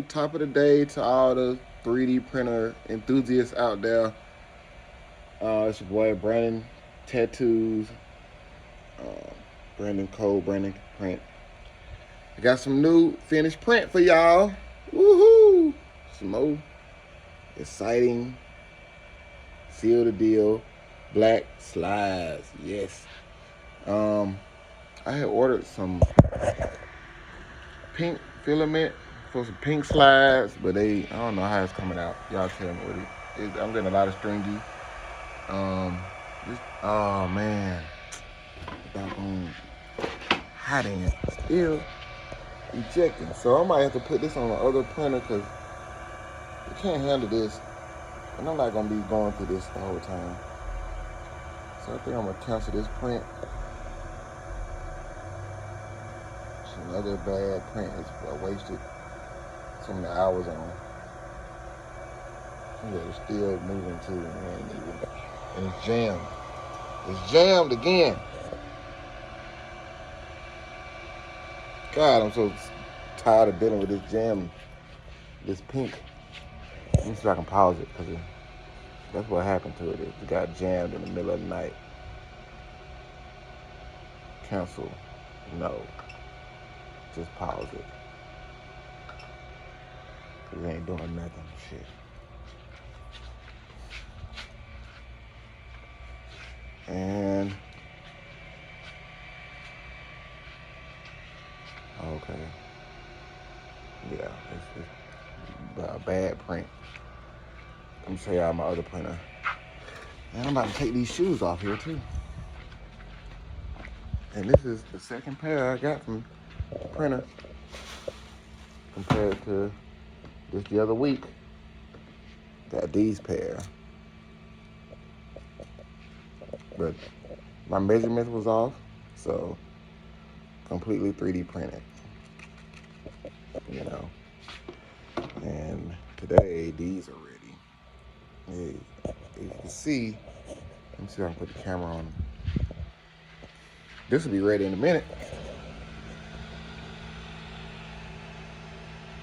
top of the day to all the 3D printer enthusiasts out there. It's your boy Brandon Tattoos, uh, Brandon Cole, Brandon Print. I got some new finished print for y'all. Woohoo! Some more exciting, seal the deal, black slides. Yes. Um, I had ordered some pink filament for some pink slides, but I don't know how it's coming out. Y'all tell me what it is. I'm getting a lot of stringy. Oh man, doggone hot in it. Still ejecting. So I might have to put this on the other printer because it can't handle this. And I'm not gonna be going through this the whole time. So I think I'm gonna cancel this print. It's another bad print. I wasted so many hours on. Yeah, it's still moving too, man. And it's jammed. It's jammed again. God, I'm so tired of dealing with this jam, this pink. Let me see if I can pause it because that's what happened to it. It got jammed in the middle of the night. Cancel. No. Just pause it. Because it ain't doing nothing. Shit. And okay. Yeah, it's a bad print. Let me show y'all my other printer. And I'm about to take these shoes off here too. And this is the second pair I got from the printer compared to just the other week. Got these pair. But my measurements was off, so completely 3D printed. You know. And today these are ready. Hey, you can see, let me see if I can put the camera on them. This will be ready in a minute.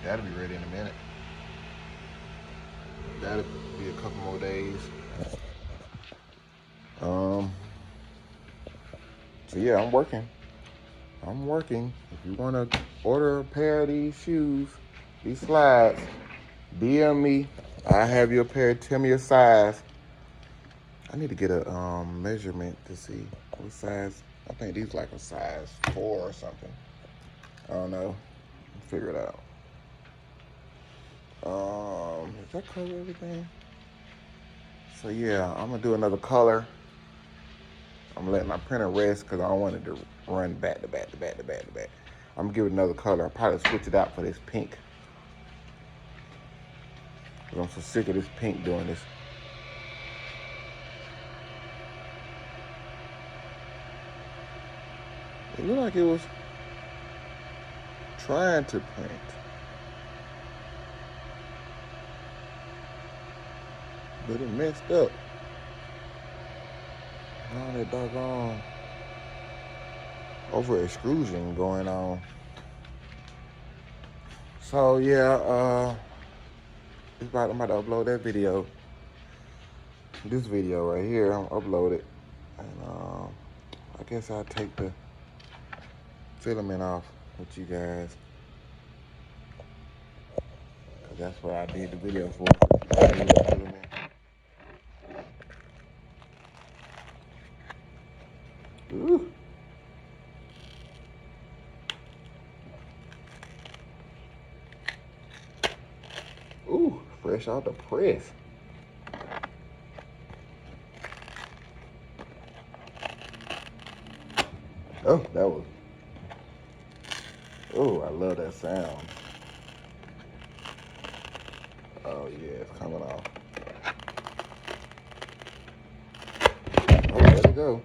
That'll be ready in a minute. That'll be a couple more days. So yeah, I'm working. If you want to order a pair of these shoes, these slides, DM me. I have your pair. Tell me your size. I need to get a measurement to see what size. I think these like a size 4 or something. I don't know. Figure it out. Does that cover everything? So yeah, I'm gonna do another color. I'm gonna let my printer rest because I don't want it to run back to back to back to back to back. I'm gonna give it another color. I'll probably switch it out for this pink. Cause I'm so sick of this pink doing this. It looked like it was trying to print. But it messed up. All that doggone over extrusion going on. So yeah, I'm about to upload that video. This video right here, I'm gonna upload it. And I guess I'll take the filament off with you guys. Cause that's what I did the video for. Ooh. Ooh, fresh out the press. Oh, that was. Oh, I love that sound. Oh yeah, it's coming off. Oh, there we go.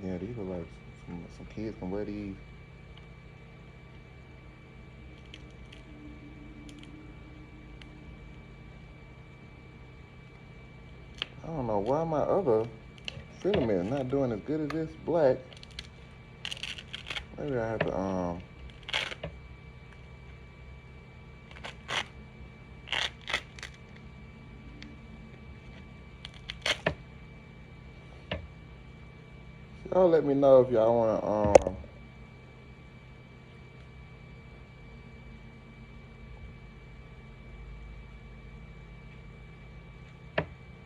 Yeah, these are like some kids can wear these. I don't know why my other filament is not doing as good as this black. Maybe I have to y'all let me know if y'all wanna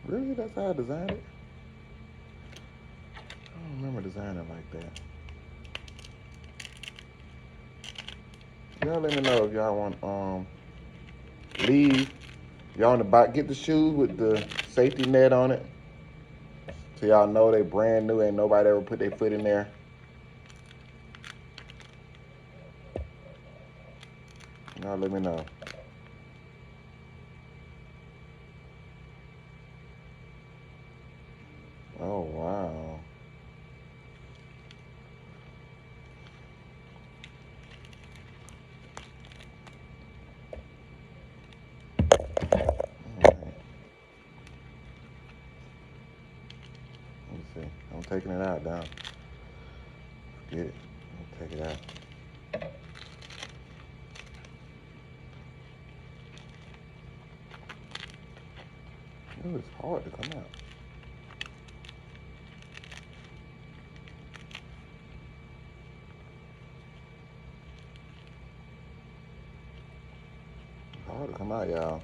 really, that's how I designed it? I don't remember designing it like that. Y'all let me know if y'all want leave. Y'all on the bike, get the shoes with the safety net on it. So y'all know they brand new, ain't nobody ever put their foot in there. Y'all let me know. Oh wow. Alright. Let me see. I'm taking it out now. Forget it. I'll take it out. It was hard to come out. It's hard to come out, y'all.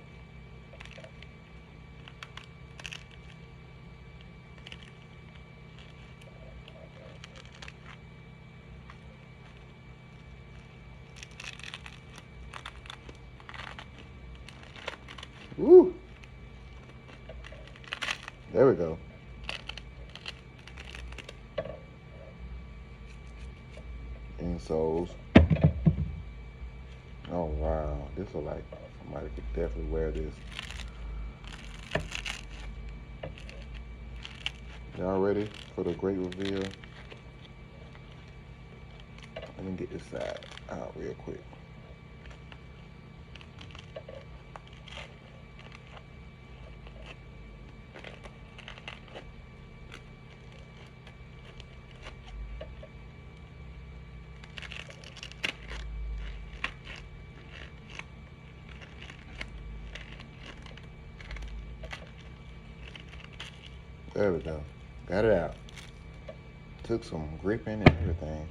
Woo! There we go. Insoles. Oh wow. This look like somebody could definitely wear this. Y'all ready for the great reveal? Let me get this side out real quick. There we go. Got it out. Took some gripping and everything.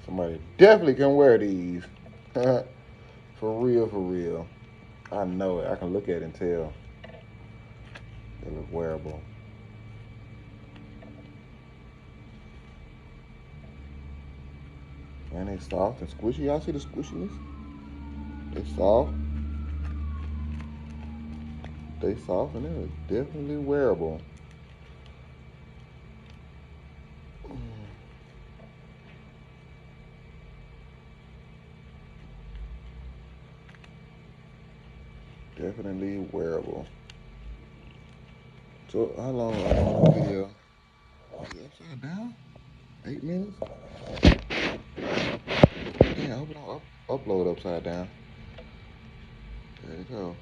Somebody definitely can wear these. For real, for real. I know it. I can look at it and tell. They look wearable. And they soft and squishy. Y'all see the squishiness? They soft. They soft and they're definitely wearable. Definitely wearable. So how long is the video? Is it upside down? 8 minutes? Damn, I hope it don't upload upside down. There you go.